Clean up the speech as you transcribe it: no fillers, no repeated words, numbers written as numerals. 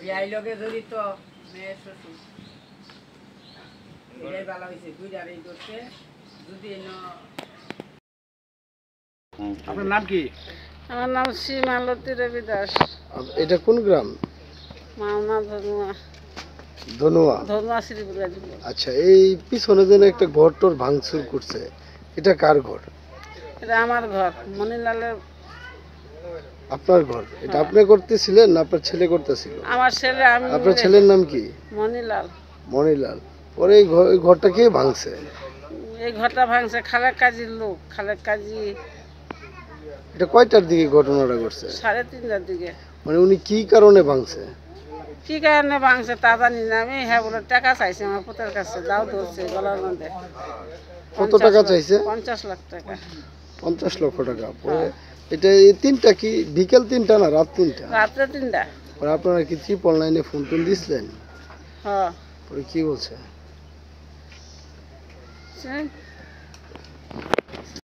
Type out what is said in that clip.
বিয়াই লগে জড়িত মেয়ের শ্বশুর এটাই ভালো হয়েছে দুইটারই করছে যদি আপনার নাম কি? আমার নাম শ্রীমালতী রবি দাস। এটা কোন গ্রাম? মাওনা ধনুয়া ধনুয়া। ধনুয়া শ্রীপুরা। আচ্ছা, এই পিছনে যেন একটা ঘর টর ভাঙচুর করছে, এটা কার ঘর? এটা আমার ঘর, মনিলালের। আপনার ঘর? এটা আপনি করতেছিলেন না আপনার ছেলে করতেছিল? আমার ছেলে। আমি। আপনার ছেলের নাম কি? মনিলাল। মনিলাল। পরে এই ঘরটা কে ভাঙছে? এই ঘরটা ভাঙছে খালেক কাজীর লোক, খালেক কাজী। এটা কয়টার দিকে ঘটনাটা ঘটছে? 3:30টার দিকে। মানে উনি কি কারণে ভাঙছে? কি কারণে ভাঙছে তা জানি না আমি। হ্যাঁ বলে টাকা চাইছে আমার পুতের কাছে, দাও ধরছে গলার মধ্যে। কত টাকা চাইছে? 50 লাখ টাকা। 50 লক্ষ টাকা। পরে এটা এই তিনটা কি বিকেল 3টা না রাত 3টা? রাত্রে 3টা। পরে আপনারা কি ট্রিপল লাইনে ফোন টোন দিছিলেন? হ্যাঁ। পরে কি বলছে?